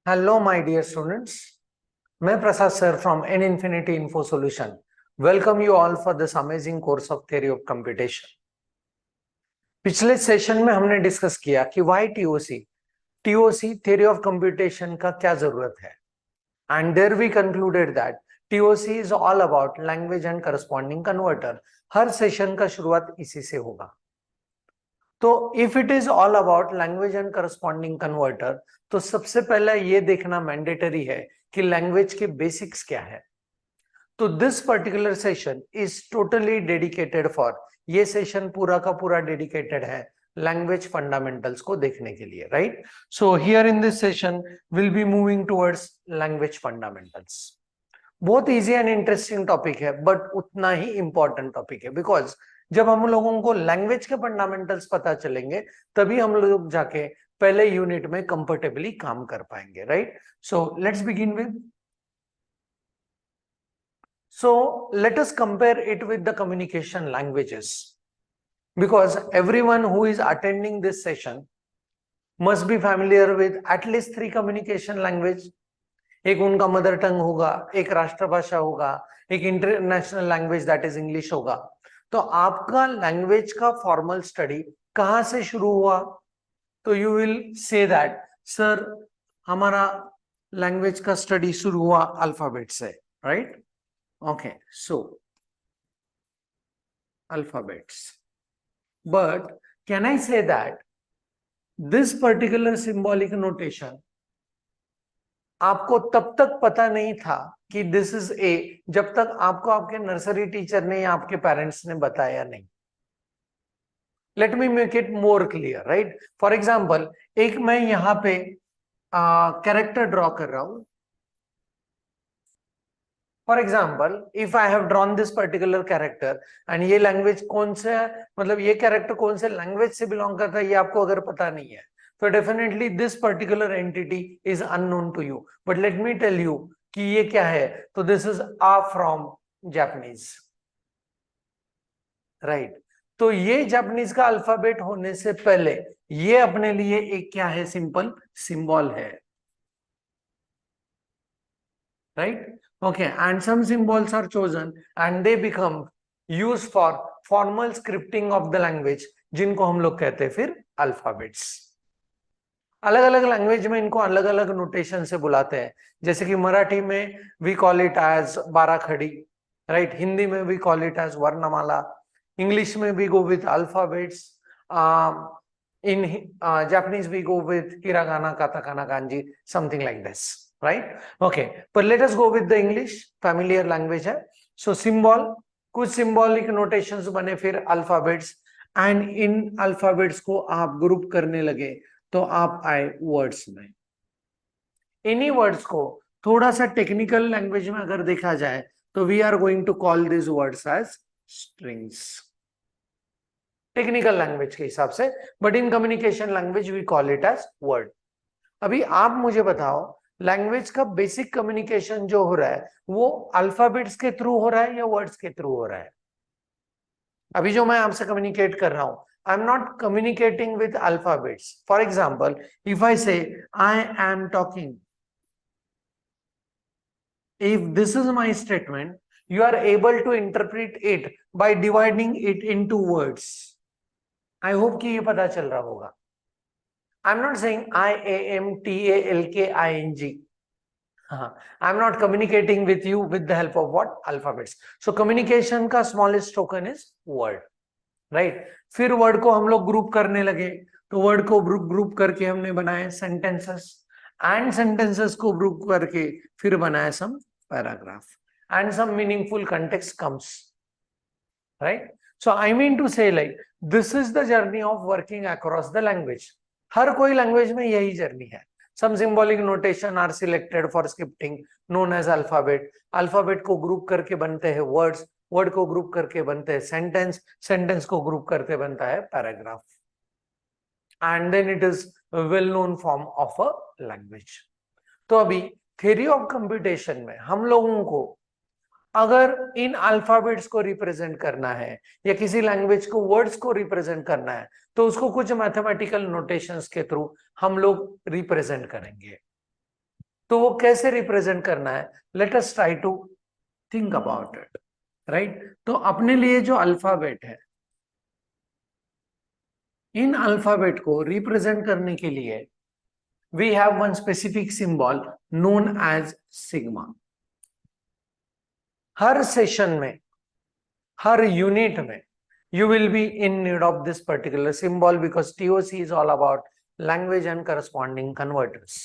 Hello, my dear students. मैं प्रसाद sir from N Infinity Info Solution. Welcome you all for this amazing course of Theory of Computation. पिछले session में हमने discuss किया कि why TOC, TOC Theory of Computation का क्या जरूरत है, and there we concluded that TOC is all about language and corresponding converter. Her session का शुरुआत इसी से होगा. तो if it is all about language and corresponding converter, तो सबसे पहले ये देखना मैंडेटरी है कि लैंग्वेज के बेसिक्स क्या है. तो this particular session is totally dedicated for, ये सेशन पूरा का पूरा डेडिकेटेड है लैंग्वेज फंडामेंटल्स को देखने के लिए, right. So here in this session will be moving towards language fundamentals. बहुत इजी एंड इंटरेस्टिंग टॉपिक है, बट उतना ही इंपॉर्टेंट टॉपिक है, बिकॉज जब हम लोगों को लैंग्वेज के फंडामेंटल्स पता चलेंगे तभी हम लोग जाके पहले यूनिट में कंफर्टेबली काम कर पाएंगे, right. So let's begin with, so let us compare it with the communication languages, because everyone who is attending this session must be familiar with at least 3 communication language. एक उनका mother tongue होगा, एक राष्ट्रभाषा होगा, एक international language that is English होगा. तो आपका लैंग्वेज का फॉर्मल स्टडी कहां से शुरू हुआ? तो you will say that sir हमारा लैंग्वेज का स्टडी शुरू हुआ अल्फाबेट से, right. Okay, so alphabets, but can I say that this particular symbolic notation आपको तब तक पता नहीं था कि दिस इज ए, जब तक आपको आपके नर्सरी टीचर ने या आपके पेरेंट्स ने बताया नहीं. Let me make it more clear, right. For example, एक मैं यहाँ पे कैरेक्टर ड्रॉ कर रहा हूं. For example, if I have drawn this particular character and ये लैंग्वेज कौन से, मतलब ये कैरेक्टर कौन से लैंग्वेज से बिलोंग करता है ये आपको अगर पता नहीं है, तो definitely this particular entity is unknown to you. But let me tell you कि ये क्या है. तो this is ah from Japanese, right. तो ये जापानीज का अल्फाबेट होने से पहले ये अपने लिए एक क्या है, सिंपल सिंबल है, right. Okay, and some symbols are chosen and they become used for formal scripting of the language, जिनको हम लोग कहते हैं फिर अल्फाबेट्स. अलग अलग लैंग्वेज में इनको अलग अलग नोटेशन से बुलाते हैं. जैसे कि मराठी में वी कॉल इट एज बाराखड़ी, राइट. हिंदी में वी कॉल इट एज वर्णमाला. इंग्लिश में we go with alphabets. In Japanese we go with hiragana, katakana, kanji, something like this, right. Okay, पर let us go with the English, familiar language है. So symbol, कुछ symbolic notations बने, फिर alphabets, and in alphabets को आप group करने लगे तो आप आए वर्ड्स में. इन्हीं वर्ड्स को थोड़ा सा टेक्निकल लैंग्वेज में अगर देखा जाए तो we are going to call this words as strings, technical language के हिसाब से. But in communication language we call it as word. अभी आप मुझे बताओ, लैंग्वेज का बेसिक कम्युनिकेशन जो हो रहा है वो अल्फाबेट्स के थ्रू हो रहा है या वर्ड्स के थ्रू हो रहा है? अभी जो मैं आपसे कम्युनिकेट कर रहा हूं, I am not communicating with alphabets. For example, if I say I am talking, if this is my statement, you are able to interpret it by dividing it into words. I hope कि ये पता चल रहा होगा. I'm not saying IAMTALKING. I'm not communicating with you with the help of what? Alphabets. So communication का smallest token is word, right? फिर word को हम लोग ग्रुप करने लगे, तो word को ग्रुप करके हमने बनाए sentences, and sentences को ग्रुप करके फिर बनाए some paragraph, and some meaningful context comes, right? So I mean to say, like, this is the journey of working across the language. हर कोई लैंग्वेज में यही जर्नी है. Some symbolic notation are selected for scripting known as alphabet. Alphabet को group करके बनते हैं words, word को group करके बनते हैं sentence, sentence को ग्रुप करके बनता है paragraph, and then it is a well known form of a language. तो अभी theory of computation में हम लोगों को अगर इन अल्फाबेट्स को रिप्रेजेंट करना है या किसी लैंग्वेज को वर्ड्स को रिप्रेजेंट करना है, तो उसको कुछ मैथमेटिकल नोटेशंस के थ्रू हम लोग रिप्रेजेंट करेंगे. तो वो कैसे रिप्रेजेंट करना है, let us try to think about it, right. तो अपने लिए जो अल्फाबेट है, इन अल्फाबेट को रिप्रेजेंट करने के लिए we have one specific symbol known as sigma. हर सेशन में, हर यूनिट में you will be in need of this particular symbol because TOC is all about language and corresponding converters.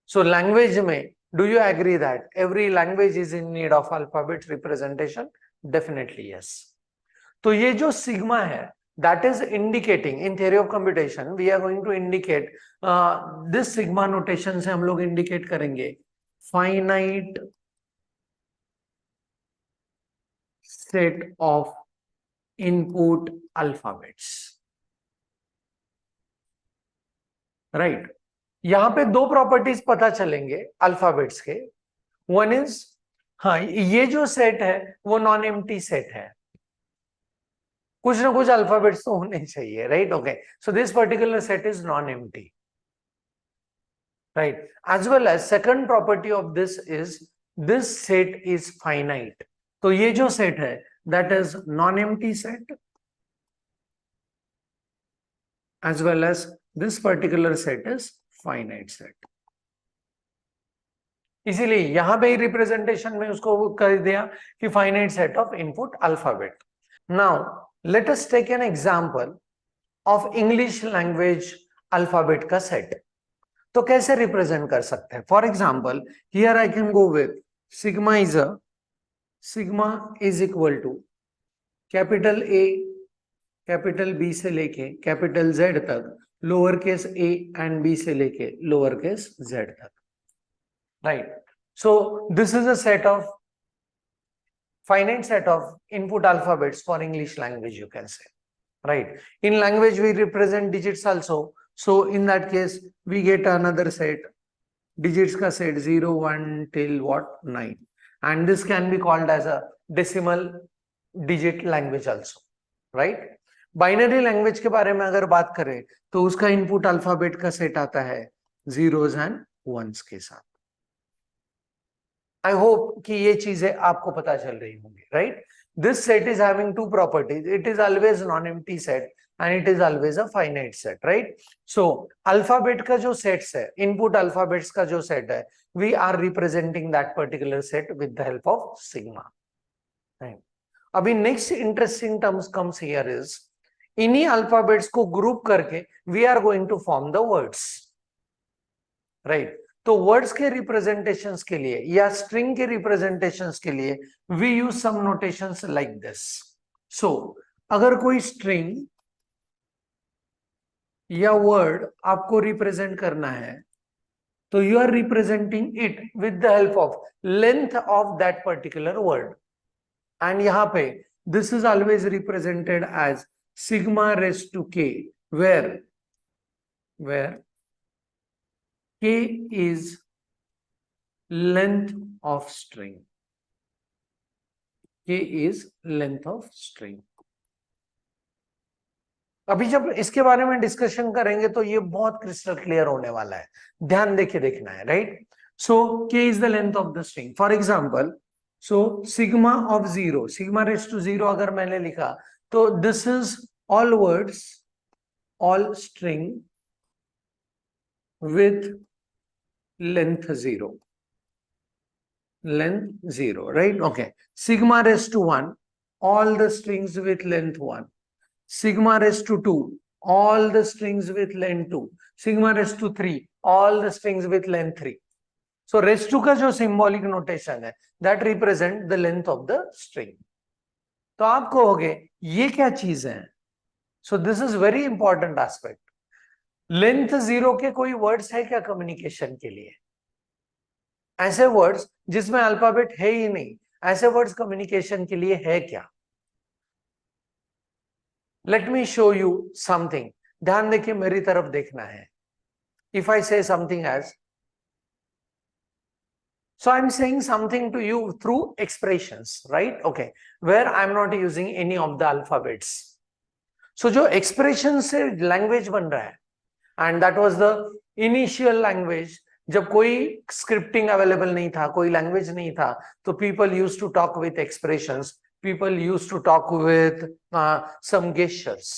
So language में, do you agree that every language is in need of alphabet representation? Definitely yes. तो ये जो sigma है, that is indicating in theory of computation we are going to indicate this sigma notation से हम लोग indicate करेंगे finite set of input alphabets, right? यहां पे दो प्रॉपर्टीज पता चलेंगे अल्फाबेट्स के। वन इज, हाँ, ये जो सेट है वो नॉन एम्प्टी सेट है, कुछ ना कुछ अल्फाबेट्स तो होने चाहिए, right? Okay, so this particular set is non empty, right? As well as second property of this is this set is finite. तो ये जो सेट है that is non empty set, as well as this particular set is finite set. इसीलिए यहां पे representation में उसको कर दिया कि finite set of input alphabet. Now let us take an example of English language alphabet का सेट। तो कैसे रिप्रेजेंट कर सकते हैं? For example here I can go with sigma is equal to capital A, capital B से लेके capital Z तक, lower case A and B से लेके लोअर केस जेड तक, right? So this is a set of finite set of input alphabets for English language, you can say, right? In language we represent digits also, so in that case we get another set, digits ka set 0 1 till what 9, and this can be called as a decimal digit language also, right? Binary language के बारे में अगर बात करें तो उसका input alphabet का set आता है जीरोस एंड वंस के साथ। आई होप कि ये चीजें आपको पता चल रही होंगी, right? This set is having two properties, it is always non empty set and it is always a finite set, right? So alphabet का जो सेट्स है, इनपुट अल्फाबेट्स का जो सेट है, we are representing that particular set with the help of sigma, right? अभी next interesting terms comes here is, इन्हीं alphabets को group करके we are going to form the words, right? तो words के representations के लिए या स्ट्रिंग के रिप्रेजेंटेशंस के लिए we use some notations like this. So अगर कोई स्ट्रिंग या वर्ड आपको रिप्रेजेंट करना है तो you are representing it with the help of length of that particular word, and यहां पे this is always represented as sigma raised to k, where k is length of string, k is length of string। अभी जब इसके बारे में discussion करेंगे तो ये बहुत क्रिस्टल क्लियर होने वाला है, ध्यान देके देखना है, right? So k is the length of the string, for example so sigma of 0, sigma raise to 0 अगर मैंने लिखा तो this is all words, all string with length 0, right? Okay, sigma raised to 1, all the strings with length 1, sigma raised to 2, all the strings with length 2, sigma raised to 3, all the strings with length 3. So raised to का जो symbolic notation है that represent the length of the string। तो आप कहोगे ये क्या चीज है? So this is very important aspect। Length 0 के कोई वर्ड्स है क्या कम्युनिकेशन के लिए? ऐसे वर्ड्स जिसमें अल्फाबेट है ही नहीं, ऐसे वर्ड्स कम्युनिकेशन के लिए है क्या? Let me show you something, ध्यान देखिए, मेरी तरफ देखना है। If I say something as, so I'm saying something to you through expressions, right? Okay, where I'm not using any of the alphabets। So जो एक्सप्रेशन से लैंग्वेज बन रहा है, and that was the initial language जब कोई scripting available नहीं था, कोई लैंग्वेज नहीं था, तो people use to talk with expressions, people use to talk with some gestures,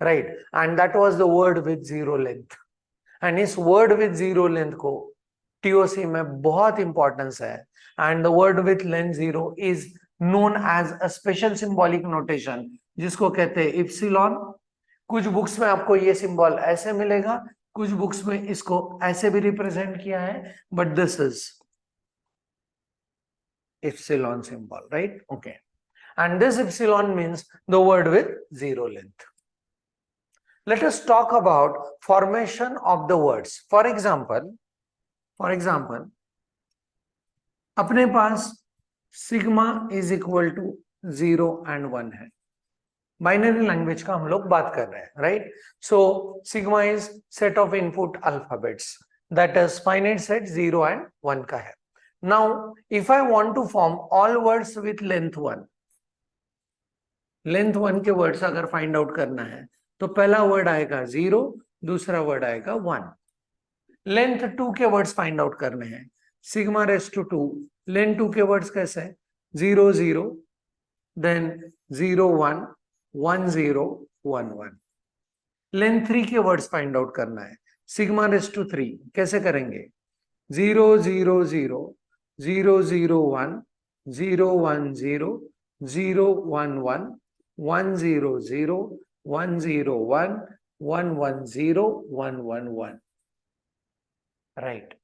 right, and that was the word with zero length. And इस word with zero length को टीओसी में बहुत इंपॉर्टेंस है, and the word with length zero is known as a special symbolic notation, जिसको कहते हैं epsilon. कुछ books में आपको ये सिंबल ऐसे मिलेगा, कुछ बुक्स में इसको ऐसे भी रिप्रेजेंट किया है, but this is epsilon symbol, right? Okay, and this epsilon means the word with zero length. Let us talk about formation of the words. For example, अपने पास sigma is equal to 0 and 1 है, binary language का हम लोग बात कर रहे हैं, right? So sigma is set of input alphabets, that is finite set 0 and 1 का है. Now, if I want to form all words with length 1, length 1 के वर्ड्स अगर फाइंड आउट करना है तो पहला वर्ड आएगा 0, दूसरा वर्ड आएगा 1. लेंथ 2 के वर्ड्स फाइंड आउट करने हैं, सिग्मा रेस टू 2. लेंथ 2 के वर्ड्स कैसे है? 0 0, देन 0 1, 1 0, 1 1. लेंथ 3 के वर्ड्स फाइंड आउट करना है, सिग्मा रेस टू 3. कैसे करेंगे? 0 0 0, 0 0 1, 0 1 0, 0 1 1, 1 0 0, 1 0 1, 1 1 0, 1 1 1. राइट.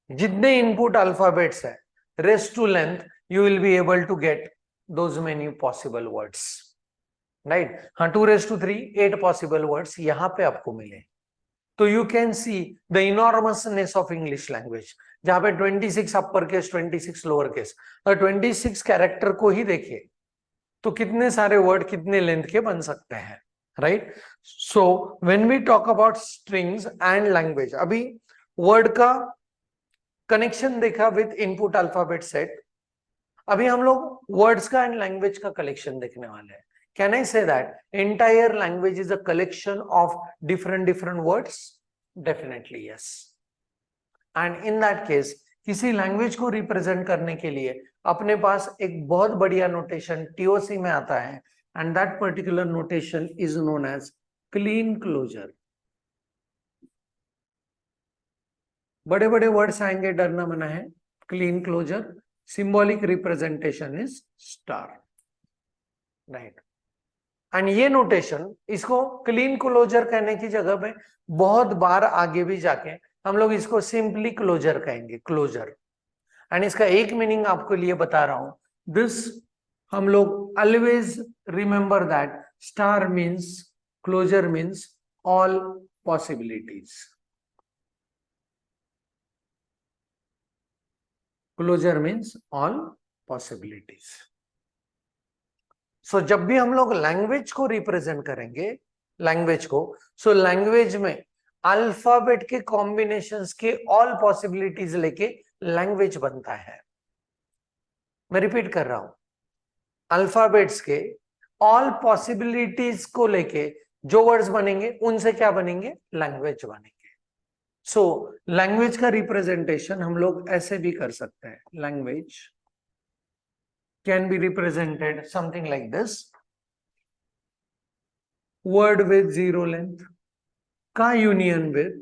जितने इनपुट अल्फाबेट्स है, raised to length, you will be able to get those many possible words, right? हाँ, 2 रेस्ट टू 3, 8 पॉसिबल वर्ड्स यहां पे आपको मिले. तो you can see the enormousness of English language, जहां पे 26 अपर केस, 26 लोअर केस, और 26 कैरेक्टर को ही देखिए तो कितने सारे वर्ड कितने लेंथ के बन सकते हैं, right? So when we talk about strings and language, अभी वर्ड का कनेक्शन देखा विद इनपुट अल्फाबेट सेट, अभी हम लोग वर्ड्स का एंड लैंग्वेज का कलेक्शन देखने वाले हैं. Can I say that entire language is a collection of different words? Definitely yes. And in that case, किसी लैंग्वेज को रिप्रेजेंट करने के लिए अपने पास एक बहुत बढ़िया नोटेशन टीओसी में आता है, and that particular notation is known as Kleene closure. बड़े बड़े वर्ड्स आएंगे, डरना मना है. Kleene closure, symbolic representation is star, right? And ये नोटेशन, इसको क्लीन क्लोजर कहने की जगह पे बहुत बार आगे भी जाके हम लोग इसको सिंपली क्लोजर कहेंगे, क्लोजर. एंड इसका एक मीनिंग आपको लिए बता रहा हूं, दिस हम लोग always remember that star means, closure means all possibilities. Closure means all possibilities. So जब भी हम लोग लैंग्वेज को रिप्रेजेंट करेंगे, लैंग्वेज को, सो लैंग्वेज में अल्फाबेट के कॉम्बिनेशंस के ऑल पॉसिबिलिटीज लेके लैंग्वेज बनता है. मैं रिपीट कर रहा हूं, अल्फाबेट्स के ऑल पॉसिबिलिटीज को लेके जो वर्ड्स बनेंगे उनसे क्या बनेंगे? लैंग्वेज बनेंगे. सो लैंग्वेज का रिप्रेजेंटेशन हम लोग ऐसे भी कर सकते हैं. Language can be represented something like this: word with 0 length का union with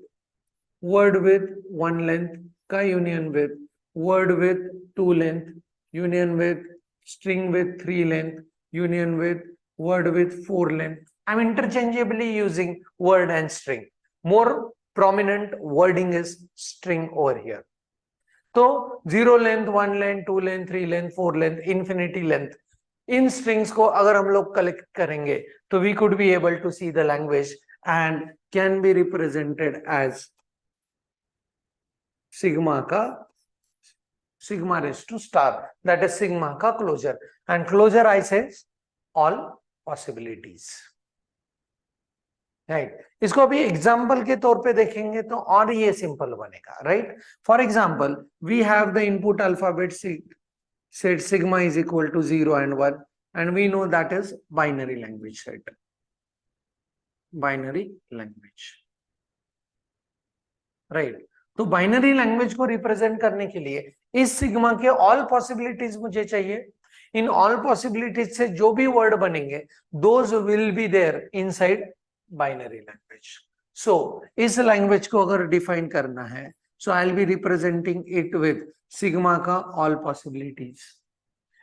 word with 1 length का union with word with 2 length, union with string with 3 length, union with word with 4 length. I'm interchangeably using word and string. More prominent wording is string over here. तो 0 length, 1 length, 2 length, 3 length, 4 length, infinity length, इन strings को अगर हम लोग collect करेंगे तो we could be able to see the language and can be represented as sigma का, sigma raise to star, that is sigma का closure. And closure I say all possibilities, right? इसको अभी एग्जाम्पल के तौर पे देखेंगे तो और ये सिंपल बनेगा, right? For example, we have the input alphabet set sigma is equal to 0 and 1, and we know that is binary language set, binary language. Right. तो बाइनरी लैंग्वेज को रिप्रेजेंट करने के लिए इस सिग्मा के ऑल पॉसिबिलिटीज मुझे चाहिए। In all possibilities से जो भी वर्ड बनेंगे those will be there inside binary language. So इस लैंग्वेज को अगर डिफाइन करना है, so I will be representing it with sigma का ऑल पॉसिबिलिटीज,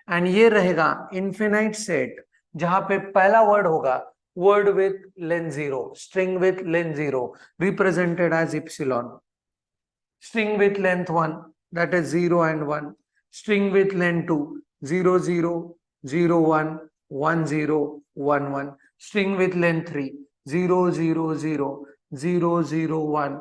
एंड ये रहेगा इनफिनाइट सेट जहां पे पहला वर्ड होगा word with length 0, string with length 0 represented as epsilon, string with length 1 that is 0 and 1, string with length 2 0 0 0 1 1 0 1 1, string with length 3 0 0 0 0 0 1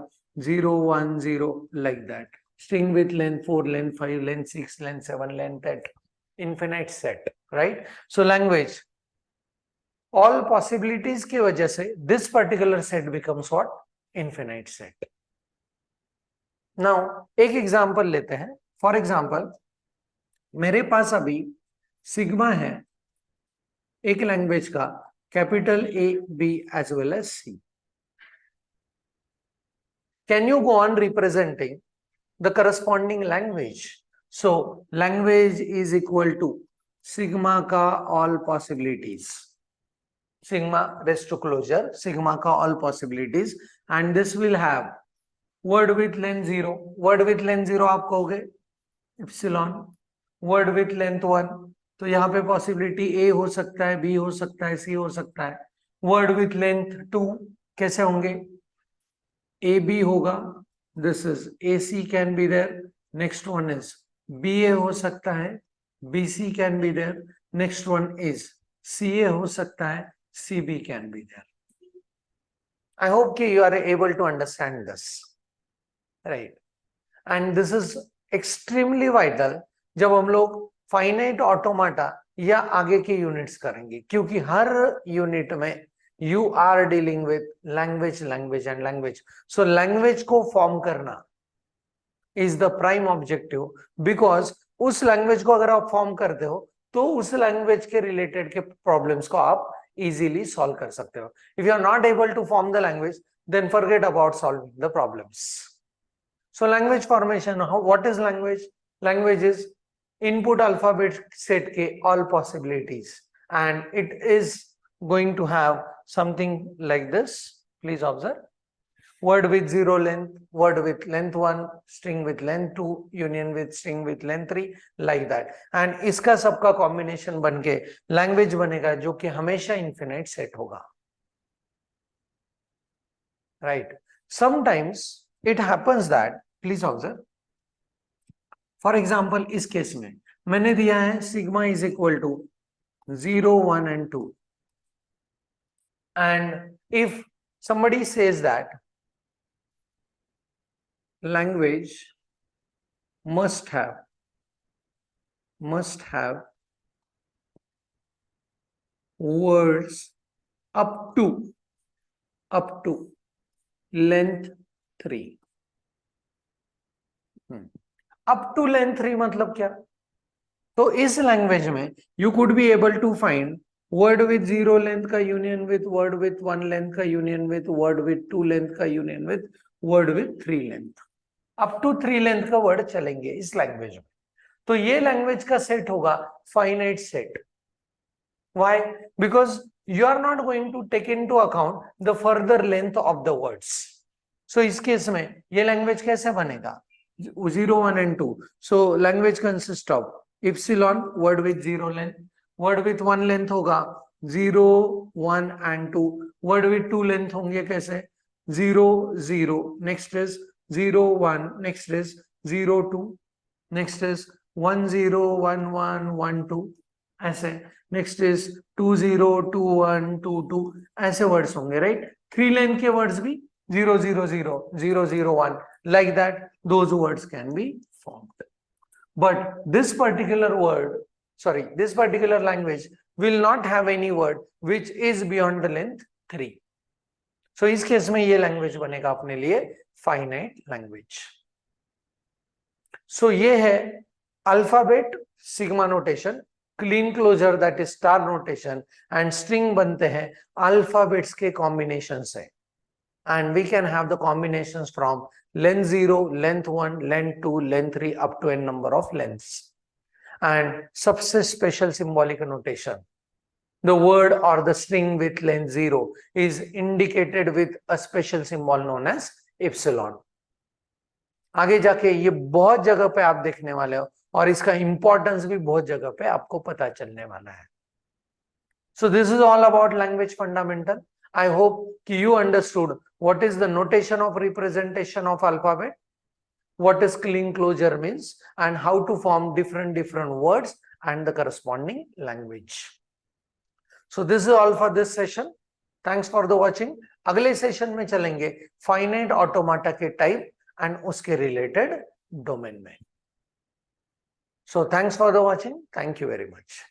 0 1 0, like that. String with length 4, length 5, length 6, length 7, length 8, infinite set, right? So language all possibilities की वजह से this particular set becomes what? Infinite set. Now एक example लेते हैं. For example मेरे पास अभी sigma है एक लैंग्वेज का capital A, B as well as C. Can you go on representing the corresponding language? So language is equal to sigma का all possibilities, sigma raised to closure, sigma का all possibilities, and this will have word with length 0. word with length 0 आप कहोगे epsilon. word with length 1, तो यहाँ पे possibility A हो सकता है, B हो सकता है, C हो सकता है. word with length 2 कैसे होंगे? AB होगा, this is AC can be there. next one is BA हो सकता है, BC can be there. next one is CA हो सकता है, CB can be there. I hope you are able to understand this, right? And this is extremely vital जब हम लोग finite ऑटोमाटा या आगे के यूनिट्स करेंगे, क्योंकि हर यूनिट में you are dealing with language language and language. So language को फॉर्म करना is the prime objective, because उस लैंग्वेज को अगर आप फॉर्म करते हो तो उस लैंग्वेज के रिलेटेड के प्रॉब्लम्स को आप easily solve कर सकते हो. If you are not able to form the language, then forget about solving the problems. So language formation, what is language? Language is input alphabet set के all possibilities, and it is going to have something like this. Please observe. Word with 0 length, word with length 1, string with length 2, union with string with length 3, like that. And इसका सबका combination बन के language बनेगा जो कि हमेशा infinite set होगा. Right? Sometimes it happens that, please observe. For example, इस केस में मैंने दिया है sigma is equal to 0, 1 and 2. And if somebody says that language must have words up to length 3. up to length 3 मतलब क्या? तो इस लैंग्वेज में you could be able to find word with 0 length का union with word with 1 length का union with word with 2 length का union with word with 3 length. up to 3 length का word चलेंगे इस लैंग्वेज में. तो ये लैंग्वेज का सेट होगा finite set. Why? Because you are not going to take into account the further length of the words. So इस case में ये लैंग्वेज कैसे बनेगा? 0, 1 and 2. So language consists of epsilon, word with 0 length, word with 1 length होगा 0, 1 and 2. word with 2 length होंगे कैसे? 0, 0. next is 0, 1. next is 0, 2. next is 1, 0, 1, 1, 1, 2. ऐसे. next is 2, 0, 2, 1, 2, 2. ऐसे वर्ड्स होंगे, राइट? 3 लेंथ के वर्ड्स भी 0, 0, 0, 0, 0, 1, like that. Those words can be formed. But this particular language will not have any word which is beyond the length 3. So इस case में ये language बनेगा अपने लिए फाइनाइट लैंग्वेज. सो ये है alphabet sigma notation, Kleene closure that is star notation, and string बनते हैं अल्फाबेट्स के कॉम्बिनेशन से. and we can have the combinations from length 0, length 1, length 2, length 3 up to n number of lengths. And सबसे special symbolic notation, the word or the string with length 0 is indicated with a special symbol known as epsilon. आगे जाके ये बहुत जगह पे आप देखने वाले हो और इसका इंपॉर्टेंस भी बहुत जगह पे आपको पता चलने वाला है. So this is all about language fundamental. I hope you understood what is the notation of representation of alphabet, what is clean closure means, and how to form different words and the corresponding language. So this is all for this session. Thanks for the watching. अगले session में चलेंगे finite ऑटोमाटा के type and उसके related domain में. So thanks for the watching. Thank you very much.